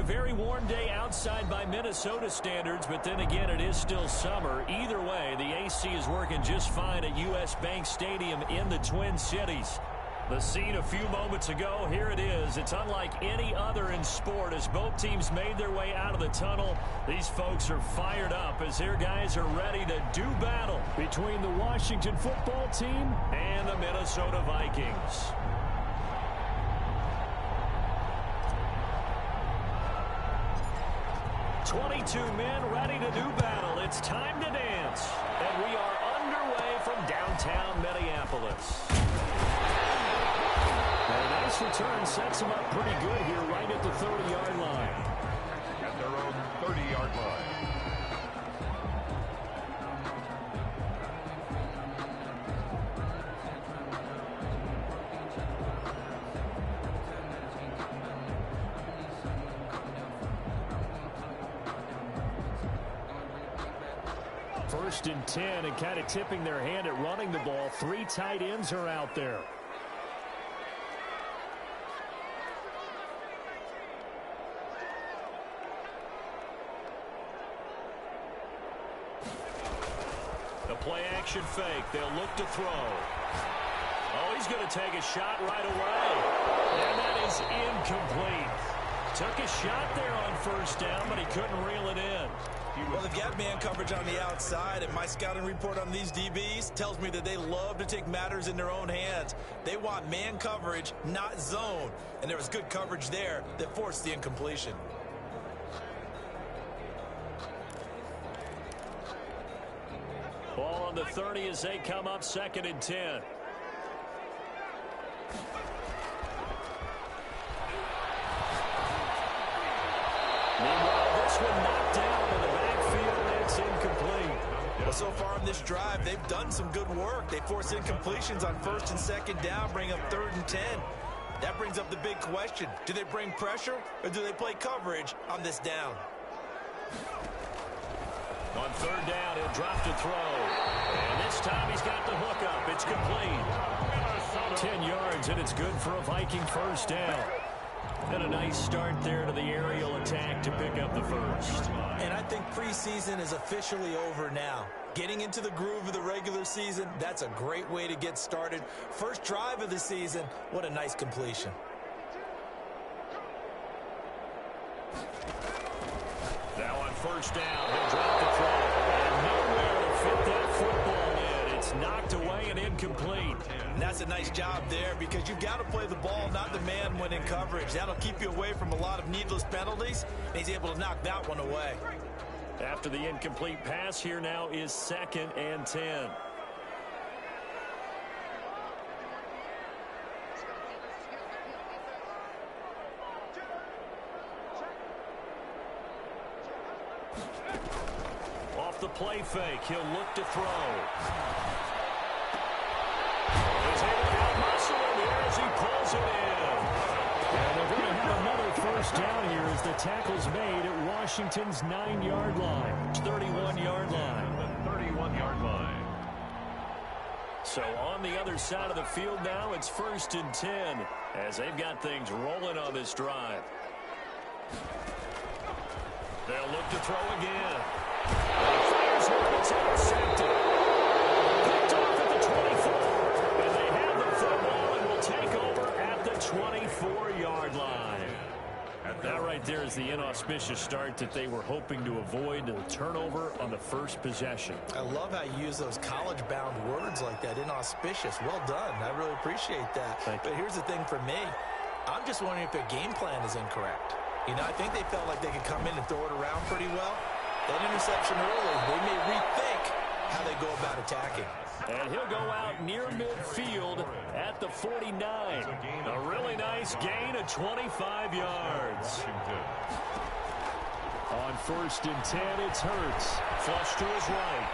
very warm day outside by Minnesota standards, but then again, it is still summer. Either way, the AC is working just fine at U.S. Bank Stadium in the Twin Cities. The scene a few moments ago, here it is. It's unlike any other in sport as both teams made their way out of the tunnel. These folks are fired up as their guys are ready to do battle between the Washington football team and the Minnesota Vikings. "22 men ready to do battle. It's time to dance." And we are underway from downtown Minneapolis. And a nice return sets them up pretty good here right at the 30-yard line. At their own 30-yard line. First and 10, and kind of tipping their hand at running the ball. 3 tight ends are out there. The play action fake. They'll look to throw. Oh, he's going to take a shot right away. And that is incomplete. Took a shot there on first down, but he couldn't reel it in. Well, they've got man coverage on the outside, and my scouting report on these DBs tells me that they love to take matters in their own hands. They want man coverage, not zone. And there was good coverage there that forced the incompletion. Ball on the 30 as they come up 2nd and 10. Meanwhile, this one knocked down in the backfield. It's incomplete. Well, so far in this drive, they've done some good work. They force incompletions on 1st and 2nd down, bring up 3rd and 10. That brings up the big question. Do they bring pressure or do they play coverage on this down? On 3rd down, he'll drop to throw. And this time he's got the hook up. It's complete. 10 yards, and it's good for a Viking first down. And a nice start there to the aerial attack to pick up the first. And I think preseason is officially over now. Getting into the groove of the regular season, that's a great way to get started. First drive of the season, what a nice completion. Now on 1st down, he'll drop the throw. And nowhere to fit that football in. It's knocked away and incomplete. And that's a nice job there because you've got to play the ball, not the man when in coverage. That'll keep you away from a lot of needless penalties, and he's able to knock that one away. After the incomplete pass, here now is 2nd and 10. Off the play fake, he'll look to throw. He's able to out-muscle him here as he pulls it in. And they're going to have another first down here as the tackle's made at Washington's 9-yard line. 31-yard line. The 31-yard line. So on the other side of the field now, it's 1st and 10 as they've got things rolling on this drive. They'll look to throw again. He fires one. It's intercepted. Picked off at the 24. And they have the football and will take over at the 24-yard line. That right there is the inauspicious start that they were hoping to avoid, the turnover on the first possession. I love how you use those college-bound words like that, inauspicious. Well done. I really appreciate that. But here's the thing for me. I'm just wondering if their game plan is incorrect. You know, I think they felt like they could come in and throw it around pretty well. That interception early, they may rethink how they go about attacking. And he'll go out near midfield at the 49. A really nice gain of 25 yards. On 1st and 10, it's Hurts. Flush to his right.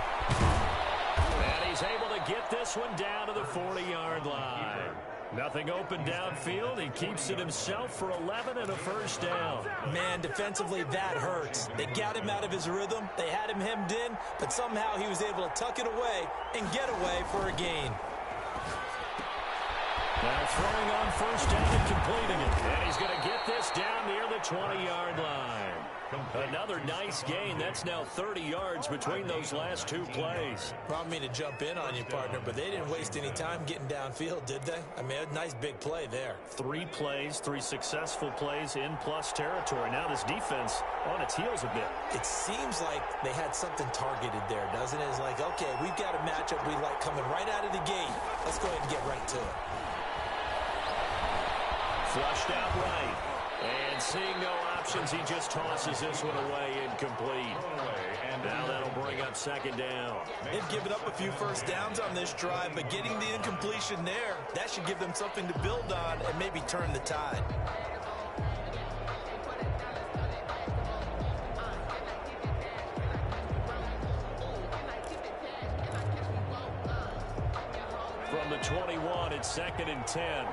And he's able to get this one down to the 40-yard line. Nothing open downfield. He keeps it himself for 11 and a first down. Man, defensively, that hurts. They got him out of his rhythm. They had him hemmed in, but somehow he was able to tuck it away and get away for a gain. Now throwing on first down and completing it. And he's going to get this down near the 20-yard line. Another nice gain. That's now 30 yards between those last two plays. I don't mean to jump in on you, partner, but they didn't waste any time getting downfield, did they? I mean, a nice big play there. 3 plays, 3 successful plays in plus territory. Now this defense on its heels a bit. It seems like they had something targeted there, doesn't it? It's like, okay, we've got a matchup we like coming right out of the gate. Let's go ahead and get right to it. Flushed out right. And seeing no options, he just tosses this one away incomplete. Now that'll bring up second down. They've given up a few first downs on this drive, but getting the incompletion there, that should give them something to build on and maybe turn the tide. From the 21, it's 2nd and 10.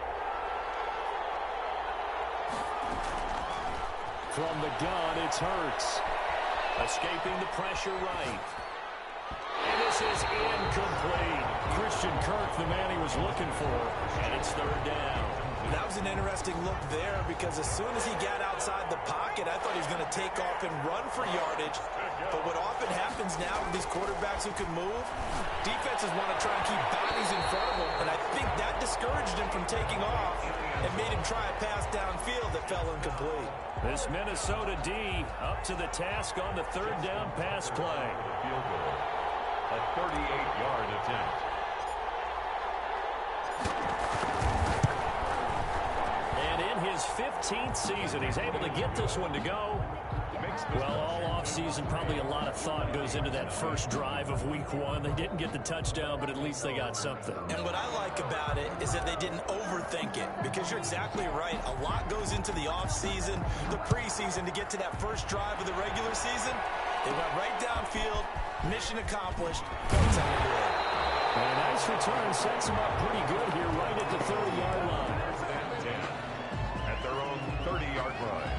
From the gun, it's Hurts. Escaping the pressure right. And this is incomplete. Christian Kirk, the man he was looking for. And it's 3rd down. That was an interesting look there because as soon as he got outside the pocket, I thought he was going to take off and run for yardage. But what often happens now with these quarterbacks who can move, defenses want to try and keep bodies in front of them. And I think that discouraged him from taking off and made him try a pass downfield that fell incomplete. This Minnesota D up to the task on the 3rd down pass play. Field goal. A 38-yard attempt. And in his 15th season, he's able to get this one to go. Well, all offseason, probably a lot of thought goes into that first drive of week 1. They didn't get the touchdown, but at least they got something. And what I like about it is that they didn't overthink it, because you're exactly right. A lot goes into the offseason, the preseason, to get to that first drive of the regular season. They went right downfield, mission accomplished, points on the board. And a nice return sets them up pretty good here right at the 30-yard line. At their own 30-yard line.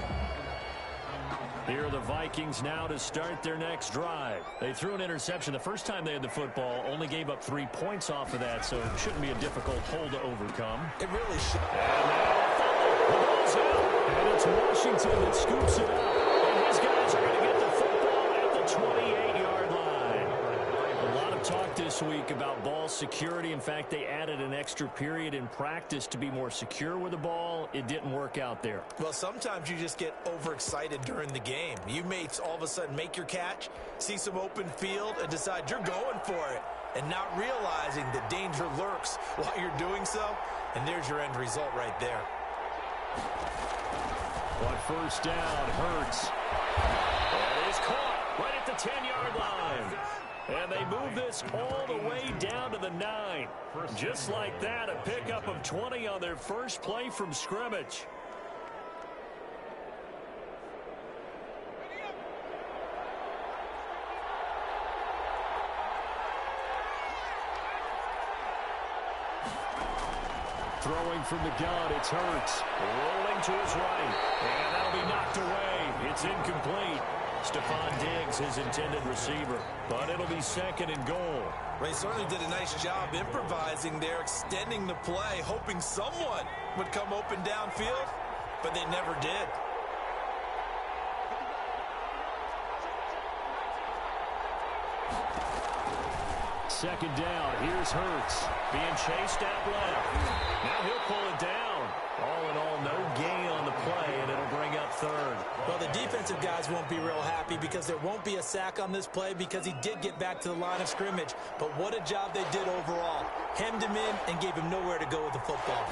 Here are the Vikings now to start their next drive. They threw an interception the first time they had the football, only gave up 3 points off of that, so it shouldn't be a difficult hole to overcome. It really should. And now the ball's out, and it's Washington that scoops it up. And these guys are going to get the football at the 28-yard line. A lot of talk this week about ball security. In fact, they added an extra period in practice to be more secure with the ball. It didn't work out there. Well, sometimes you just get overexcited during the game. You may all of a sudden make your catch, see some open field, and decide you're going for it, and not realizing the danger lurks while you're doing so. And there's your end result right there. On first down, Hurts. And he's caught right at the 10-yard line. And they move this all the way down to the 9. Just like that, a pickup of 20 on their first play from scrimmage. Throwing from the gun, it's Hurts. Rolling to his right. And that'll be knocked away. It's incomplete. Stephon Diggs, his intended receiver. But it'll be 2nd and goal. They certainly did a nice job improvising there, extending the play, hoping someone would come open downfield, but they never did. Second down, here's Hurts. Being chased out left. Now he'll pull it down. All in all, no gain on the play, and it'll bring up 3rd. Well, the defensive guys won't be real happy because there won't be a sack on this play because he did get back to the line of scrimmage. But what a job they did overall. Hemmed him in and gave him nowhere to go with the football.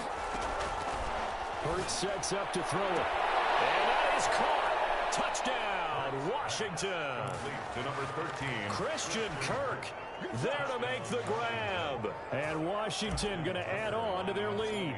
Hurts sets up to throw it. And that is caught. Touchdown, Washington. To number 13. Christian Kirk there to make the grab. And Washington going to add on to their lead.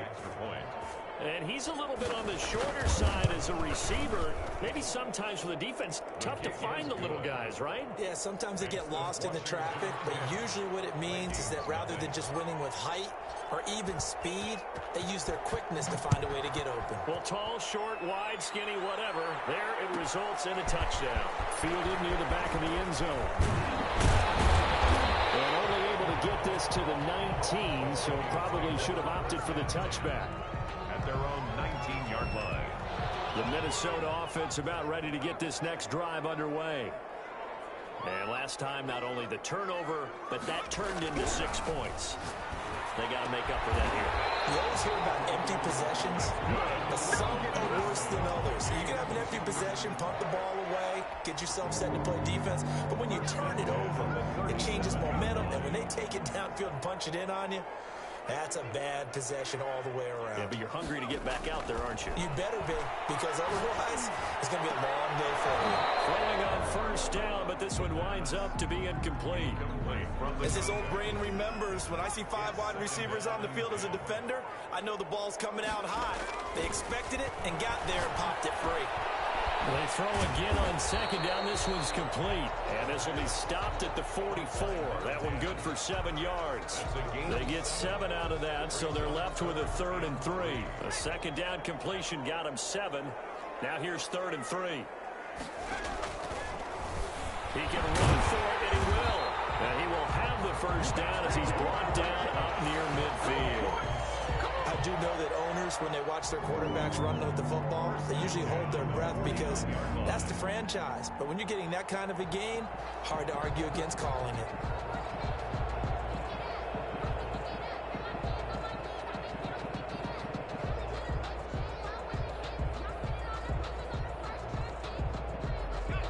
And he's a little bit on the shorter side as a receiver. Maybe sometimes for the defense, tough to find the little guys, right? Yeah, sometimes they get lost in the traffic, but usually what it means is that rather than just winning with height or even speed, they use their quickness to find a way to get open. Well, tall, short, wide, skinny, whatever, there it results in a touchdown. Fielded near the back of the end zone. And only able to get this to the 17, so probably should have opted for the touchback. At their own 19-yard line. The Minnesota offense about ready to get this next drive underway. And last time, not only the turnover, but that turned into 6 points. They got to make up for that here. You always hear about empty possessions, but some are worse than others. You can have an empty possession, pump the ball away, get yourself set to play defense, but when you turn it over, it changes momentum, and when they take it downfield and punch it in on you, that's a bad possession all the way around. Yeah, but you're hungry to get back out there, aren't you? You better be, because otherwise, it's going to be a long day for you. Throwing on first down, but this one winds up to be incomplete. As his old brain remembers, when I see 5 wide receivers on the field as a defender, I know the ball's coming out high. They expected it and got there and popped it free. They throw again on second down. This one's complete. And this will be stopped at the 44. That one good for 7 yards. They get 7 out of that, so they're left with a 3rd and 3. A second down completion got him 7. Now here's 3rd and 3. He can run for it, and he will. And he will have the first down as he's brought down up near midfield. I do know that owners, when they watch their quarterbacks run with the football, they usually hold their breath because that's the franchise. But when you're getting that kind of a gain, hard to argue against calling it.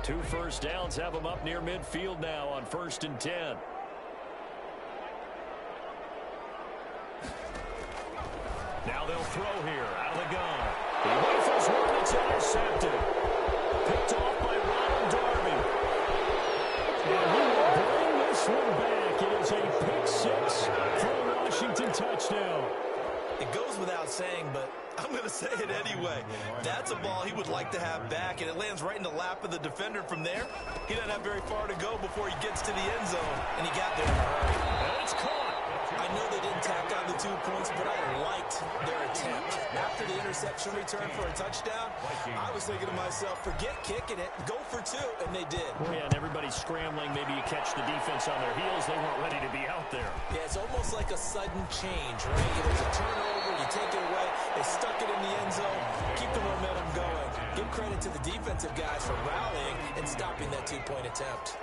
Two first downs have him up near midfield now on 1st and 10. Now they'll throw here out of the gun. He rifles one. It's intercepted. Picked off by Ronald Darby. And he will bring this one back. It is a pick 6 for a Washington touchdown. It goes without saying, but I'm going to say it anyway. That's a ball he would like to have back, and it lands right in the lap of the defender from there. He doesn't have very far to go before he gets to the end zone, and he got there in a hurry. And it's caught. I know they didn't tack on the 2 points, but I liked their attempt. After the interception return for a touchdown, I was thinking to myself, forget kicking it, go for 2, and they did. Yeah, and everybody's scrambling. Maybe you catch the defense on their heels. They weren't ready to be out there. Yeah, it's almost like a sudden change, right? There's a turnover, you take it away, they stuck it in the end zone, keep the momentum going. Give credit to the defensive guys for rallying and stopping that 2-point attempt.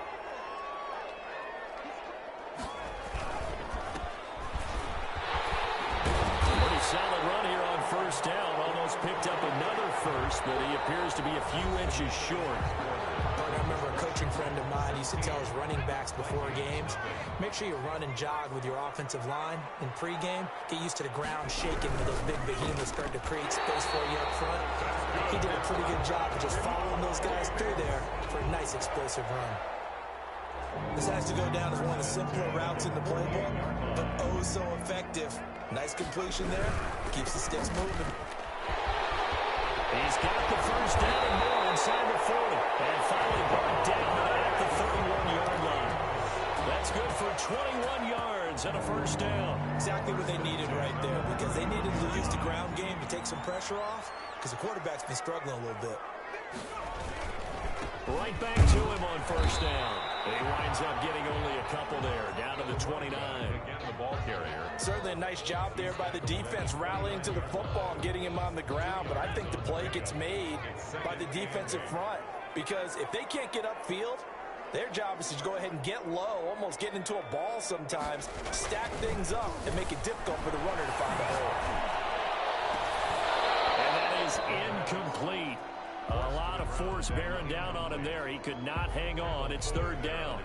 Solid run here on first down. Almost picked up another first, but he appears to be a few inches short. I remember a coaching friend of mine used to tell his running backs before games, make sure you run and jog with your offensive line in pregame. Get used to the ground shaking when those big behemoths start to create space for you up front. He did a pretty good job of just following those guys through there for a nice explosive run. This has to go down as one of the simpler routes in the playbook, but oh so effective. Nice completion there. Keeps the sticks moving. He's got the first down and more inside the 40. And finally brought down at the 31-yard line. That's good for 21 yards and a first down. Exactly what they needed right there, because they needed to use the ground game to take some pressure off, because the quarterback's been struggling a little bit. Right back to him on first down. And he winds up getting only a couple there, down to the 29. Again, the ball carrier. Certainly a nice job there by the defense rallying to the football and getting him on the ground, but I think the play gets made by the defensive front, because if they can't get upfield, their job is to go ahead and get low, almost get into a ball sometimes, stack things up, and make it difficult for the runner to find a hole. And that is incomplete. A lot of force bearing down on him there. He could not hang on. It's third down.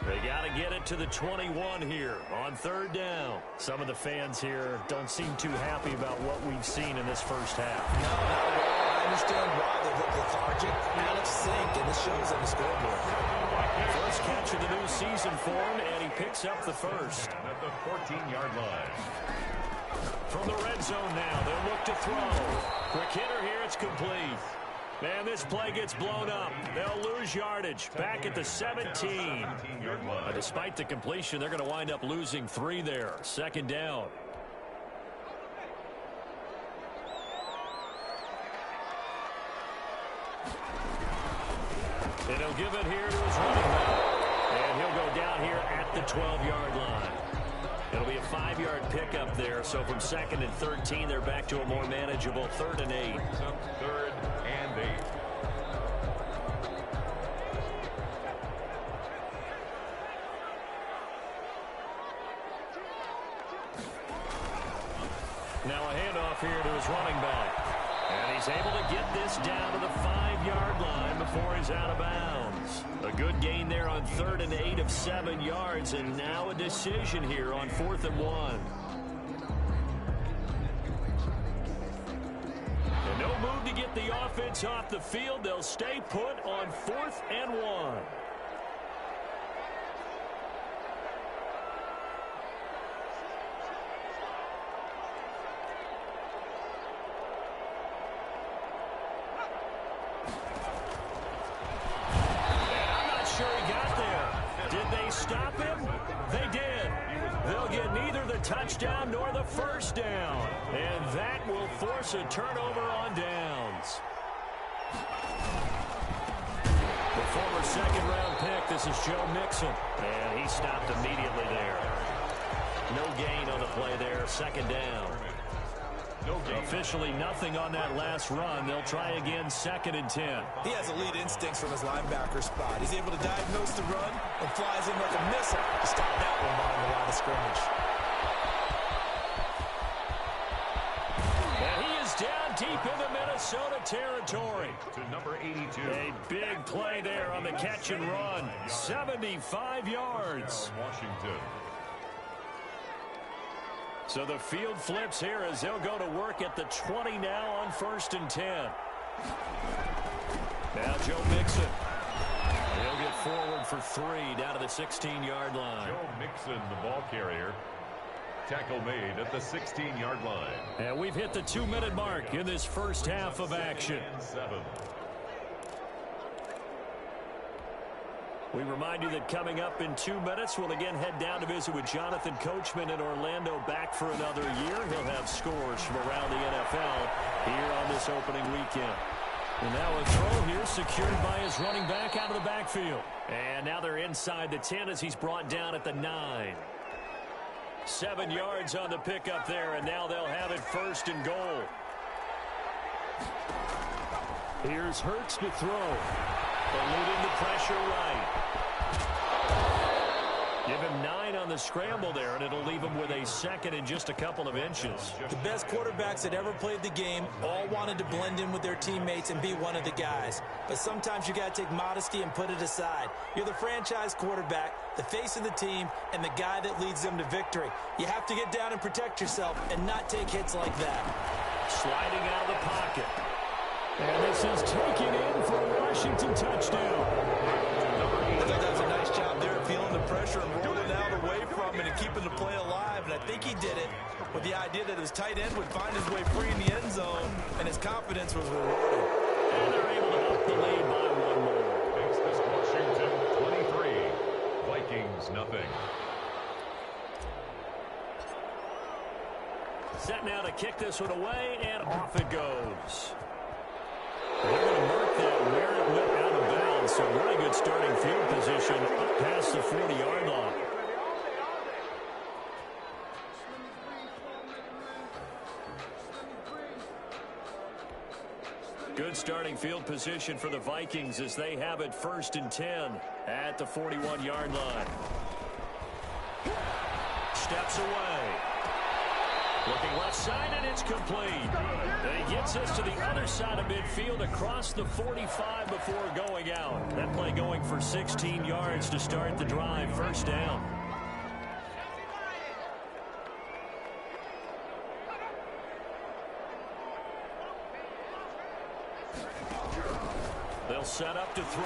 They got to get it to the 21 here on third down. Some of the fans here don't seem too happy about what we've seen in this first half. No, not at all. I understand why they look lethargic, out of sync, and this shows on the scoreboard. First catch of the new season for him, and he picks up the first. At the 14-yard line. From the red zone now, they'll look to throw. Quick hitter here, it's complete. Man, this play gets blown up. They'll lose yardage. Back at the 17. Despite the completion, they're going to wind up losing 3 there. Second down. And he'll give it here to his running back. And he'll go down here at the 12-yard line. It'll be a 5-yard pickup there. So from 2nd and 13, they're back to a more manageable 3rd and 8. 3rd and 8. Now a handoff here to his running back. And he's able to get this down to the 5-yard line before he's out of bounds. A good gain there on 3rd and 8 of 7 yards, and now a decision here on 4th and 1. And no move to get the offense off the field. They'll stay put on 4th and 1. Stop him? They did. They'll get neither the touchdown nor the first down. And that will force a turnover on downs. The former 2nd-round pick, this is Joe Mixon. And he stopped immediately there. No gain on the play there, 2nd down. Officially nothing on that last run. They'll try again 2nd and 10. He has elite instincts from his linebacker spot. He's able to diagnose the run and flies in like a missile to stop that one behind the line of scrimmage. And he is down deep into Minnesota territory. To number 82. A big play there on the catch and run. 75 yards. Washington. So the field flips here as they'll go to work at the 20 now on 1st and 10. Now Joe Mixon. He'll get forward for 3 down to the 16-yard line. Joe Mixon, the ball carrier. Tackle made at the 16-yard line. And we've hit the 2-minute mark in this first half of action. 7. We remind you that coming up in 2 minutes, we'll again head down to visit with Jonathan Coachman in Orlando, back for another year. He'll have scores from around the NFL here on this opening weekend. And now a throw here secured by his running back out of the backfield. And now they're inside the 10 as he's brought down at the 9. 7 yards on the pickup there, and now they'll have it 1st and goal. Here's Hurts to throw. Eluding the pressure right. Give him 9 on the scramble there, and it'll leave him with a 2nd and just a couple of inches. The best quarterbacks that ever played the game all wanted to blend in with their teammates and be one of the guys. But sometimes you got to take modesty and put it aside. You're the franchise quarterback, the face of the team, and the guy that leads them to victory. You have to get down and protect yourself and not take hits like that. Sliding out of the pocket. And this is taken in for a Washington touchdown. I thought that was a nice job there, feeling the pressure and rolling out away from it and keeping the play alive. And I think he did it with the idea that his tight end would find his way free in the end zone, and his confidence was rewarded. And they're able to up the lead by 1 more. Makes this Washington 23. Vikings nothing. Set now to kick this one away, and off it goes. They're going to mark that where it went out of bounds. So really good starting field position up past the 40-yard line. Good starting field position for the Vikings as they have it 1st and 10 at the 41-yard line. Steps away. Looking left side, and it's complete. And he gets us to the other side of midfield across the 45 before going out. That play going for 16 yards to start the drive. 1st down. They'll set up to throw.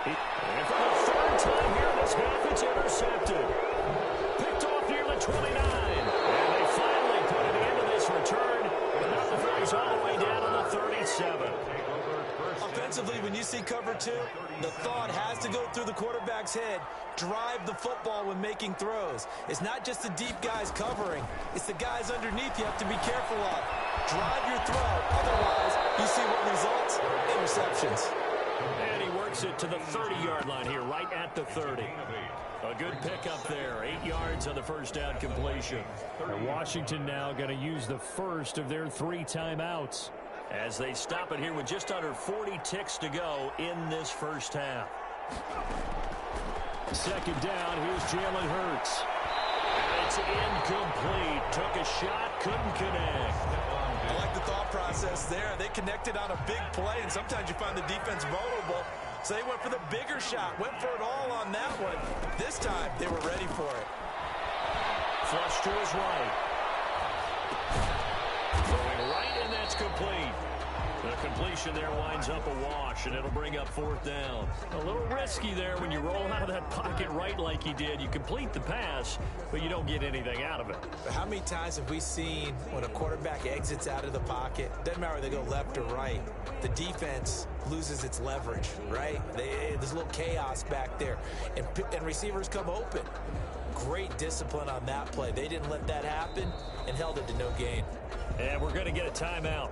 And for the 3rd time here this half, it's intercepted. Picked off near the 29. And they finally put an end to this return. But now the throws all the way down to the 37. Offensively, when you see cover 2, the thought has to go through the quarterback's head. Drive the football when making throws. It's not just the deep guys covering. It's the guys underneath you have to be careful of. Drive your throw. Otherwise, you see what results? Interceptions. And he works it to the 30-yard line here, right at the 30. A good pickup there. 8 yards yards on the first down completion. And Washington now going to use the first of their 3 timeouts. As they stop it here with just under 40 ticks to go in this first half. Second down, here's Jalen Hurts. And it's incomplete. Took a shot, couldn't connect. I like the thought process there. They connected on a big play, and sometimes you find the defense vulnerable. So they went for the bigger shot, went for it all on that one. This time, they were ready for it. Flush to his right. Throwing right, and that's complete. The completion there winds up a wash, and it'll bring up 4th down. A little risky there when you roll out of that pocket right like he did. You complete the pass, but you don't get anything out of it. But how many times have we seen when a quarterback exits out of the pocket, doesn't matter whether they go left or right, the defense loses its leverage, right? There's a little chaos back there, and receivers come open. Great discipline on that play. They didn't let that happen and held it to no gain. And we're going to get a timeout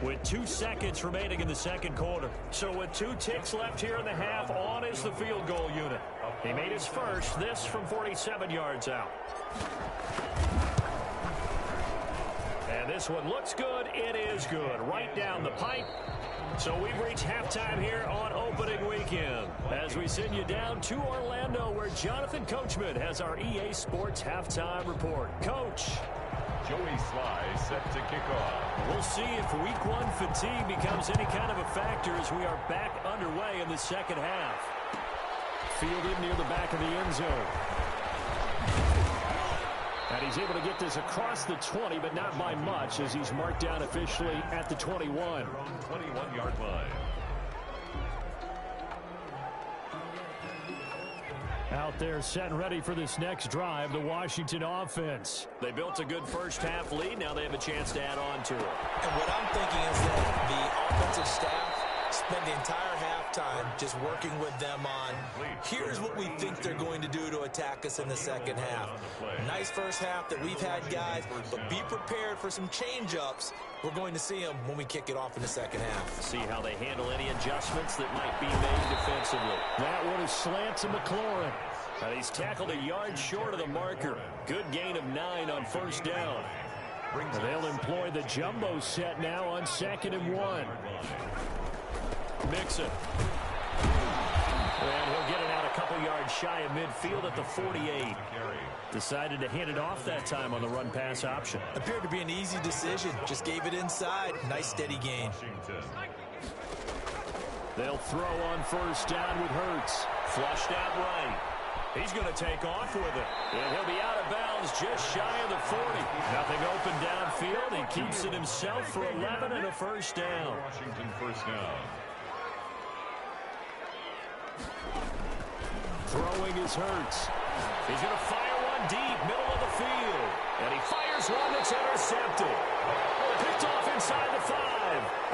with 2 seconds remaining in the second quarter. So with 2 ticks left here in the half, on is the field goal unit. He made his first, this from 47 yards out. And this one looks good. It is good. Right down the pipe. So we've reached halftime here on opening weekend. As we send you down to Orlando, where Jonathan Coachman has our EA Sports halftime report. Coach. Joey Sly set to kick off. We'll see if week 1 fatigue becomes any kind of a factor as we are back underway in the second half. Fielded near the back of the end zone. And he's able to get this across the 20, but not by much, as he's marked down officially at the 21. 21-yard line. Out there set and ready for this next drive, the Washington offense. They built a good first half lead. Now they have a chance to add on to it. And what I'm thinking is that the offensive staff spent the entire halftime just working with them on, here's what we think they're going to do to attack us in the second half. Nice first half that we've had, guys, but be prepared for some change-ups. We're going to see them when we kick it off in the second half. See how they handle any adjustments that might be made defensively. That one is slant to McLaurin. He's tackled a yard short of the marker. Good gain of 9 on first down. They'll employ the jumbo set now on 2nd and 1. Mixon. And he'll get it out a couple yards shy of midfield at the 48. Decided to hand it off that time on the run-pass option. Appeared to be an easy decision. Just gave it inside. Nice steady gain. They'll throw on first down with Hurts. Flushed out right. He's going to take off with it. And he'll be out of bounds just shy of the 40. Nothing open downfield. He keeps it himself for 11 and a first down. Washington first down. Throwing is Hurts. He's going to fire one deep, middle of the field. And he fires one that's intercepted. Picked off inside the 5.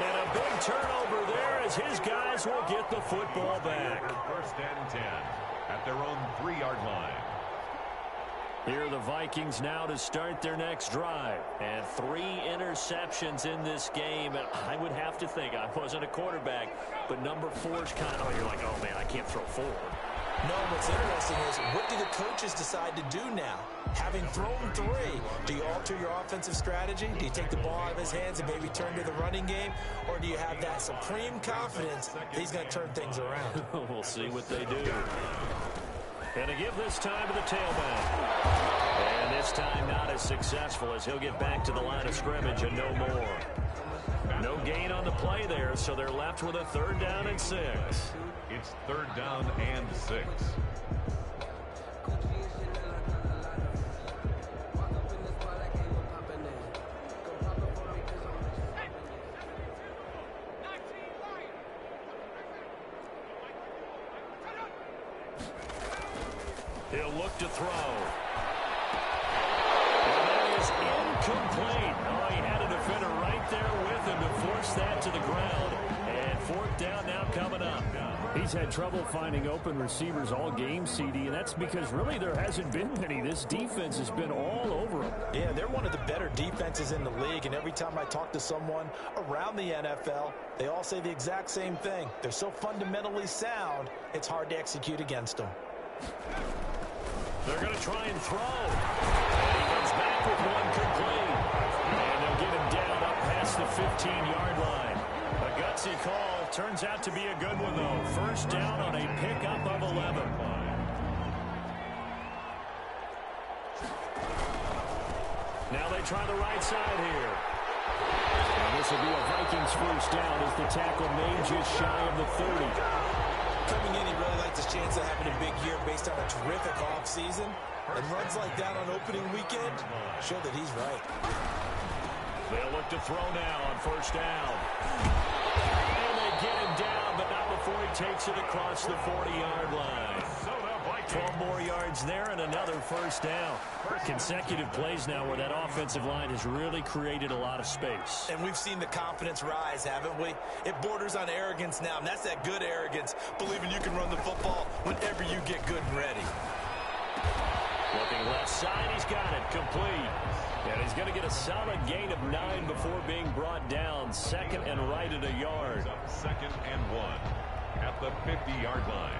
And a big turnover there as his guys will get the football back. First and 10 at their own 3-yard line. Here are the Vikings now to start their next drive. And 3 interceptions in this game. And I would have to think, I wasn't a quarterback, but number 4 is kind of, you're like, oh, man, I can't throw 4. No, what's interesting is, what do the coaches decide to do now? Having thrown 3, do you alter your offensive strategy? Do you take the ball out of his hands and maybe turn to the running game? Or do you have that supreme confidence that he's going to turn things around? We'll see what they do. And to give this time to the tailback. And this time not as successful as he'll get back to the line of scrimmage and no more. No gain on the play there, so they're left with a 3rd down and 6. It's 3rd down and 6. He'll look to throw. And that is incomplete. Oh, he had a defender right there with him to force that to the ground. And 4th down now coming up. He's had trouble finding open receivers all game, CD, and that's because really there hasn't been many. This defense has been all over him. Yeah, they're one of the better defenses in the league, and every time I talk to someone around the NFL, they all say the exact same thing. They're so fundamentally sound, it's hard to execute against them. They're going to try and throw. And he comes back with one complete. And they'll get him down up past the 15-yard line. A gutsy call. Turns out to be a good one, though. First down on a pickup of 11. Now they try the right side here. And this will be a Vikings first down as the tackle made just shy of the 30. Coming in, he really liked his chance of having a big year based on a terrific offseason. And runs like that on opening weekend show that he's right. They'll look to throw now on first down. And they get him down, but not before he takes it across the 40-yard line. 12 more yards there and another first down. Consecutive plays now where that offensive line has really created a lot of space. And we've seen the confidence rise, haven't we? It borders on arrogance now, and that's that good arrogance, believing you can run the football whenever you get good and ready. Looking left side, he's got it, complete. And he's going to get a solid gain of 9 before being brought down. Second and right at a yard. Second and 1 at the 50-yard line.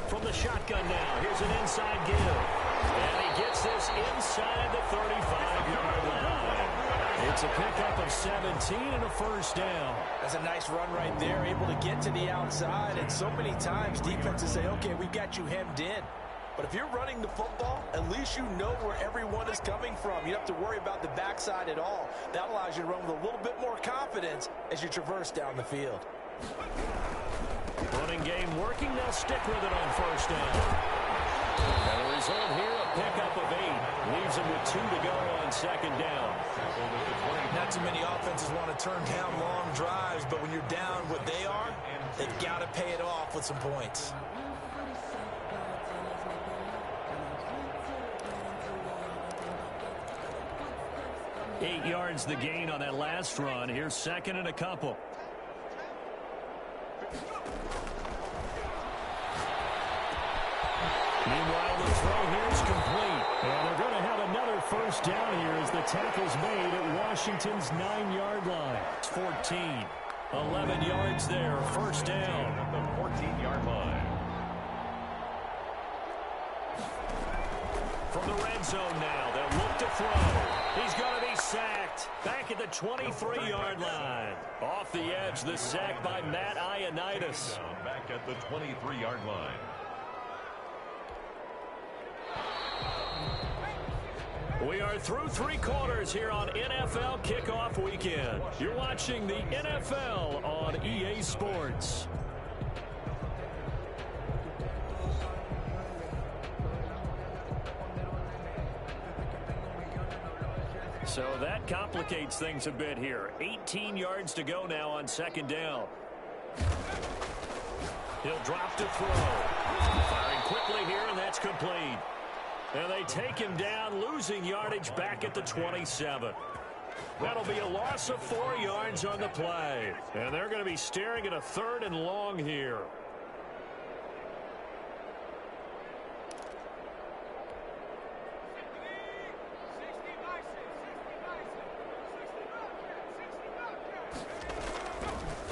From the shotgun now, here's an inside give. And he gets this inside the 35-yard line. It's a pickup of 17 and a first down. That's a nice run right there, able to get to the outside. And so many times defenses say, okay, we've got you hemmed in. But if you're running the football, at least you know where everyone is coming from. You don't have to worry about the backside at all. That allows you to run with a little bit more confidence as you traverse down the field. Running game working. They'll stick with it on first down. And the result here, a pickup of 8. Leaves them with 2 to go on second down. Not too many offenses want to turn down long drives, but when you're down what they are, they've got to pay it off with some points. Eight yards the gain on that last run. Here's second and a couple. Meanwhile, the throw here is complete. And they're going to have another first down here as the tackle's made at Washington's 9-yard line. It's 14. 11 yards there. First down at the 14-yard line. From the red zone now, they'll look to throw. He's going to be sacked. Back at the 23-yard line. Off the edge, the sack by Matt Ioannidis. Back at the 23-yard line. We are through 3 quarters here on NFL Kickoff Weekend. You're watching the NFL on EA Sports. So that complicates things a bit here. 18 yards to go now on second down. He'll drop to throw. Firing quickly here, and that's complete. And they take him down, losing yardage back at the 27. That'll be a loss of 4 yards on the play. And they're going to be staring at a 3rd and long here.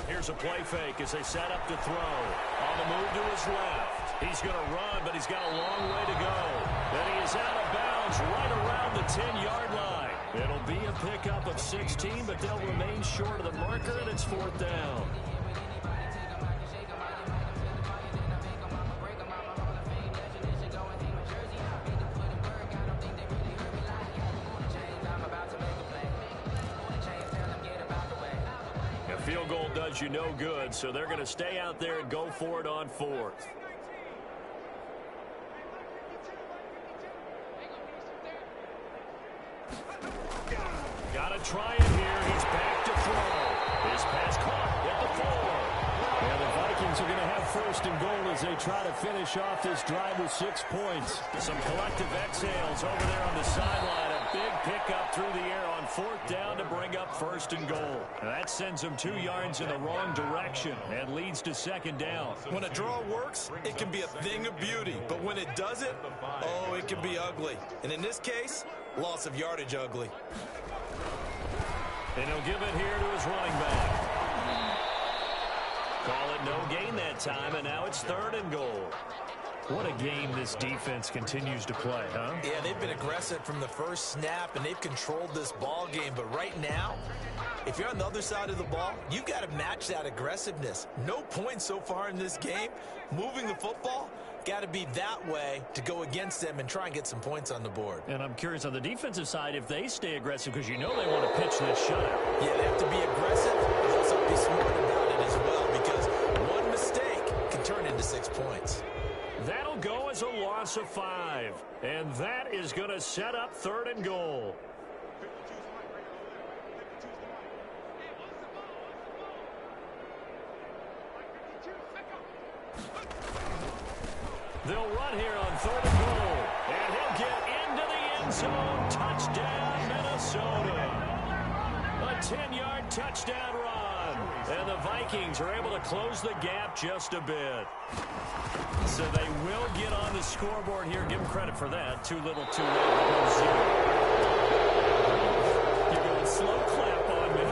Here's a play fake as they set up to throw. On the move to his left. He's going to run, but he's got a long way to go. And he is out of bounds right around the 10-yard line. It'll be a pickup of 16, but they'll remain short of the marker, and it's 4th down. A field goal does you no good, so they're going to stay out there and go for it on 4th. Got to try it here. He's back to throw. His pass caught at the 4. And the Vikings are going to have 1st and goal as they try to finish off this drive with 6 points. Some collective exhales over there on the sideline. A big pickup through the air on 4th down to bring up 1st and goal. And that sends them 2 yards in the wrong direction and leads to 2nd down. When a draw works, it can be a thing of beauty. But when it doesn't, oh, it can be ugly. And in this case, loss of yardage ugly. And he'll give it here to his running back. Call it no gain that time, and now it's 3rd and goal. What a game this defense continues to play, huh? Yeah, they've been aggressive from the first snap, and they've controlled this ball game. But right now, if you're on the other side of the ball, you've got to match that aggressiveness. No points so far in this game. Moving the football, got to be that way to go against them and try and get some points on the board. And I'm curious on the defensive side if they stay aggressive, because you know they want to pitch this shutout. Yeah, they have to be aggressive, but also be smart about it as well, because one mistake can turn into 6 points. That'll go as a loss of 5. And that is going to set up 3rd and goal. They'll run here on 3rd and goal. And he'll get into the end zone. Touchdown, Minnesota. A 10-yard touchdown run. And the Vikings are able to close the gap just a bit. So they will get on the scoreboard here. Give them credit for that. Too little, too late. You're going slow clap on me.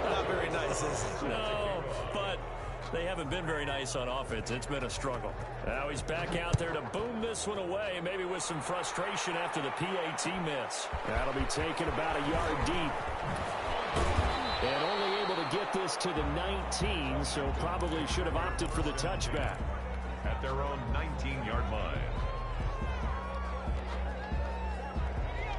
Not very nice, is it? No, but they haven't been very nice on offense. It's been a struggle. Now he's back out there to boom this one away, maybe with some frustration after the PAT miss. That'll be taken about a yard deep. And only able to get this to the 19, so probably should have opted for the touchback. At their own 19-yard line.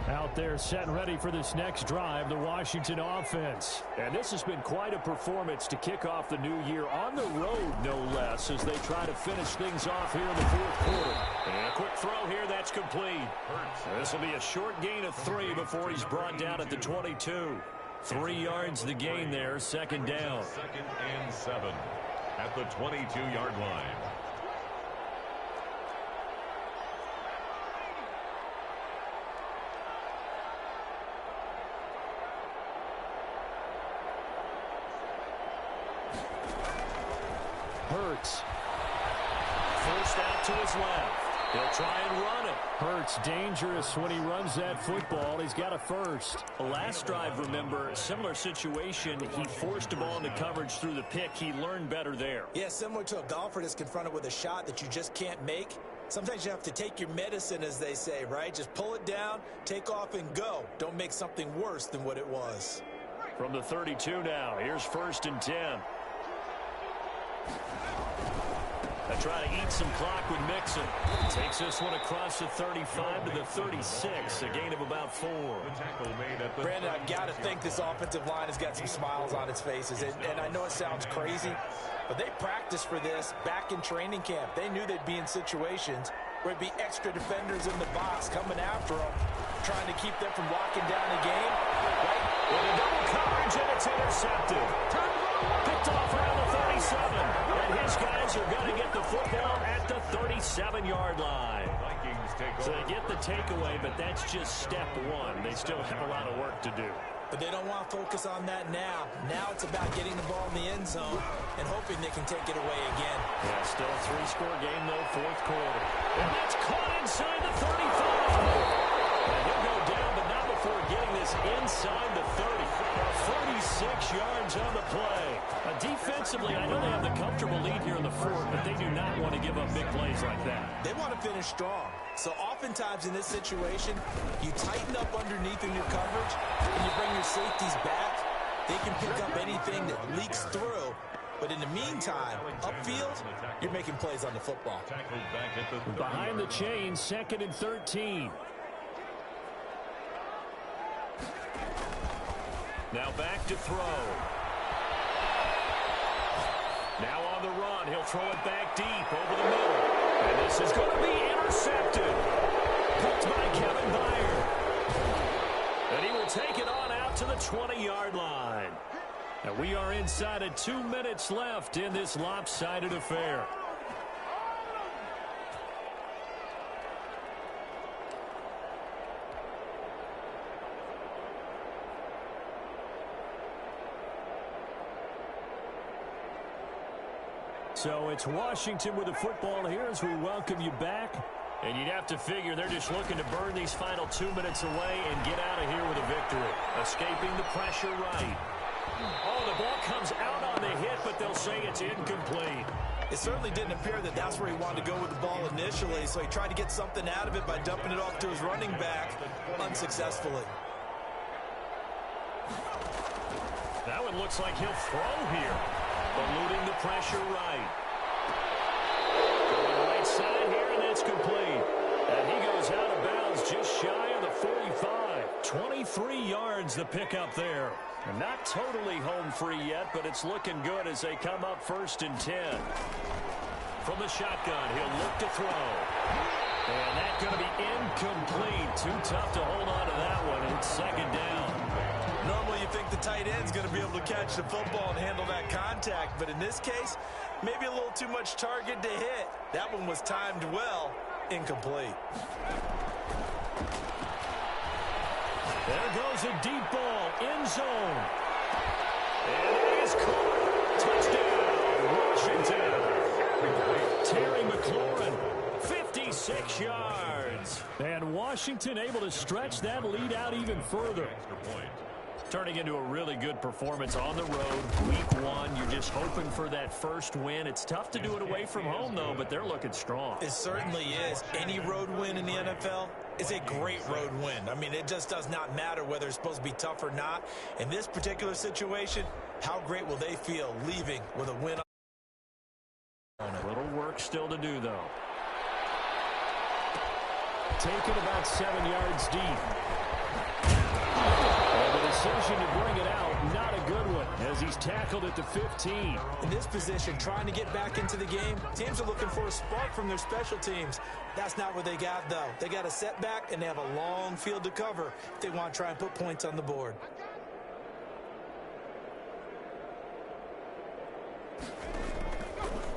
Out there set and ready for this next drive, the Washington offense. And this has been quite a performance to kick off the new year on the road, no less, as they try to finish things off here in the 4th quarter. And a quick throw here, that's complete. This will be a short gain of 3 before he's brought down at the 22. 3 yards the gain there, 2nd down. 2nd and 7 at the 22-yard line. Hurts. First out to his left. He'll try and run it. Hurts dangerous when he runs that football. He's got a first. Last drive, remember, similar situation. He forced the ball into coverage through the pick. He learned better there. Yeah, similar to a golfer that's confronted with a shot that you just can't make. Sometimes you have to take your medicine, as they say, right? Just pull it down, take off, and go. Don't make something worse than what it was. From the 32 now, here's 1st and 10. They try to eat some clock with Mixon. Takes this one across the 35 to the 36, a gain of about 4. Brandon, I've got to think this offensive line has got some smiles on its faces. And I know it sounds crazy, but they practiced for this back in training camp. They knew they'd be in situations where it'd be extra defenders in the box coming after them, trying to keep them from locking down the game. Right? With a double coverage, and it's intercepted. Picked off around the 37. And his guys are going to get the football at the 37-yard line. So they get the takeaway, but that's just step 1. They still have a lot of work to do. But they don't want to focus on that now. Now it's about getting the ball in the end zone and hoping they can take it away again. Yeah, still a 3-score game, though, 4th quarter. And that's caught inside the 35. And he'll go down, but not before getting this inside the 30. 46 yards on the play. Defensively, I know they have the comfortable lead here in the 4th, but they do not want to give up big plays like that. They want to finish strong. So oftentimes in this situation, you tighten up underneath in your coverage, and you bring your safeties back. They can pick up anything that leaks through. But in the meantime, upfield, you're making plays on the football. Behind the chains, 2nd and 13. Now back to throw. Now on the run, he'll throw it back deep over the middle. And this is going to be intercepted. Picked by Kevin Byard. And he will take it on out to the 20-yard line. And we are inside of 2 minutes left in this lopsided affair. So it's Washington with the football here as we welcome you back. And you'd have to figure they're just looking to burn these final 2 minutes away and get out of here with a victory. Escaping the pressure right. Oh, the ball comes out on the hit, but they'll say it's incomplete. It certainly didn't appear that that's where he wanted to go with the ball initially, so he tried to get something out of it by dumping it off to his running back unsuccessfully. That one looks like he'll throw here. Eluding the pressure right. Going right side here, and it's complete. And he goes out of bounds just shy of the 45. 23 yards the pickup there. And not totally home free yet, but it's looking good as they come up 1st and 10. From the shotgun, he'll look to throw. And that's going to be incomplete. Too tough to hold on to that one. And it's 2nd down. Normally you think the tight end's going to be able to catch the football and handle that contact, but in this case, maybe a little too much target to hit. That one was timed well, incomplete. There goes a deep ball, end zone. And it is caught. Touchdown, Washington. Terry McLaurin, 56 yards. And Washington able to stretch that lead out even further. Turning into a really good performance on the road. Week 1, you're just hoping for that first win. It's tough to do it away from home, though, but they're looking strong. It certainly is. Any road win in the NFL is a great road win. I mean, it just does not matter whether it's supposed to be tough or not. In this particular situation, how great will they feel leaving with a win on it? A little work still to do, though. Taken about 7 yards deep. The decision to bring it out, not a good one, as he's tackled at the 15. In this position, trying to get back into the game, teams are looking for a spark from their special teams. That's not what they got, though. They got a setback, and they have a long field to cover if they want to try and put points on the board.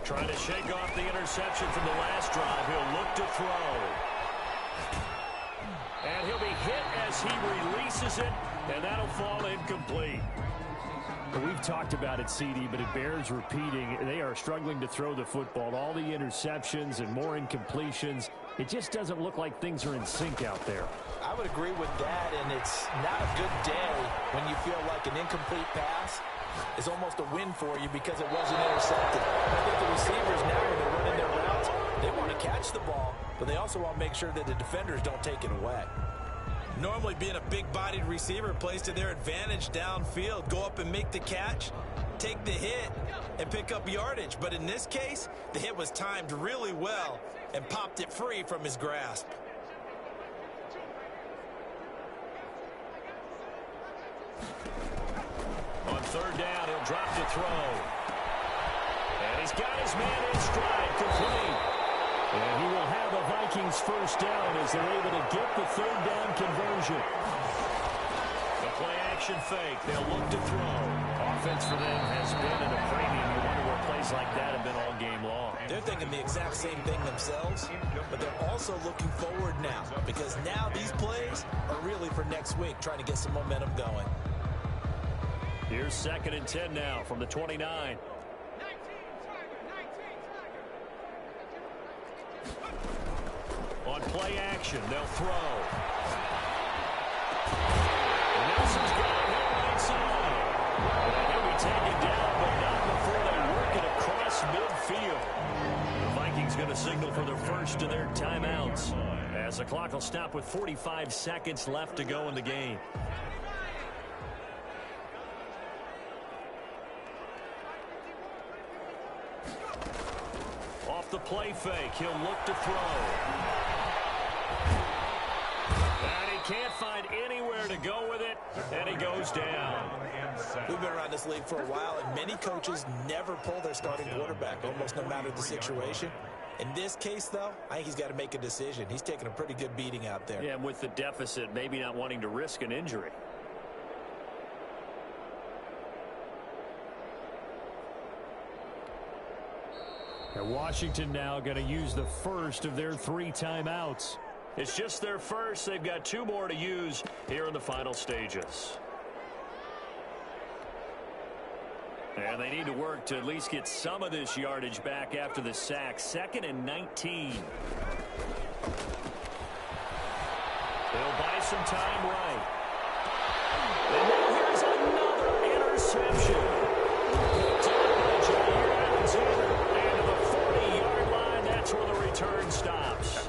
Trying to shake off the interception from the last drive. He'll look to throw. And he'll be hit as he releases it, and that'll fall incomplete. Well, we've talked about it, CD, but it bears repeating. They are struggling to throw the football. All the interceptions and more incompletions. It just doesn't look like things are in sync out there. I would agree with that, and it's not a good day when you feel like an incomplete pass is almost a win for you because it wasn't intercepted. I think the receivers now, when they're running their routes, they want to catch the ball, but they also want to make sure that the defenders don't take it away. Normally being a big-bodied receiver plays to their advantage downfield. Go up and make the catch, take the hit, and pick up yardage. But in this case, the hit was timed really well and popped it free from his grasp. On 3rd down, he'll drop to throw. And he's got his man in stride, complete. And he will have a Vikings first down as they're able to get the 3rd down conversion. The play-action fake. They'll look to throw. Offense for them has been at a premium. You wonder where plays like that have been all game long. They're thinking the exact same thing themselves, but they're also looking forward now because now these plays are really for next week, trying to get some momentum going. Here's 2nd and 10 now from the 29. On play action, they'll throw. Nelson's got it here right side. And he'll be taken down, but not before they work it across midfield. The Vikings going to signal for their first of their timeouts, as the clock will stop with 45 seconds left to go in the game. Off the play fake, he'll look to throw. And he can't find anywhere to go with it, and he goes down. We've been around this league for a while, and many coaches never pull their starting quarterback, almost no matter the situation. In this case, though, I think he's got to make a decision. He's taking a pretty good beating out there. Yeah, and with the deficit, maybe not wanting to risk an injury. And Washington now going to use the first of their 3 timeouts. It's just their first. They've got 2 more to use here in the final stages. And they need to work to at least get some of this yardage back after the sack. 2nd and 19. They'll buy some time right. And now here's another interception. Picked up by Jair Alexander. And to the 40-yard line, that's where the return stops.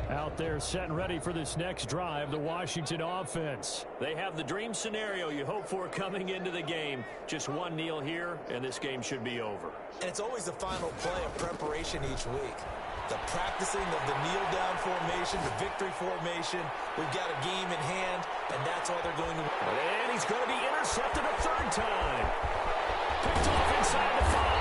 Out there set and ready for this next drive, the Washington offense. They have the dream scenario you hope for coming into the game. Just one kneel here, and this game should be over. And it's always the final play of preparation each week. The practicing of the kneel-down formation, the victory formation. We've got a game in hand, and that's all they're going to win. And he's going to be intercepted a 3rd time. Picked off inside the 5.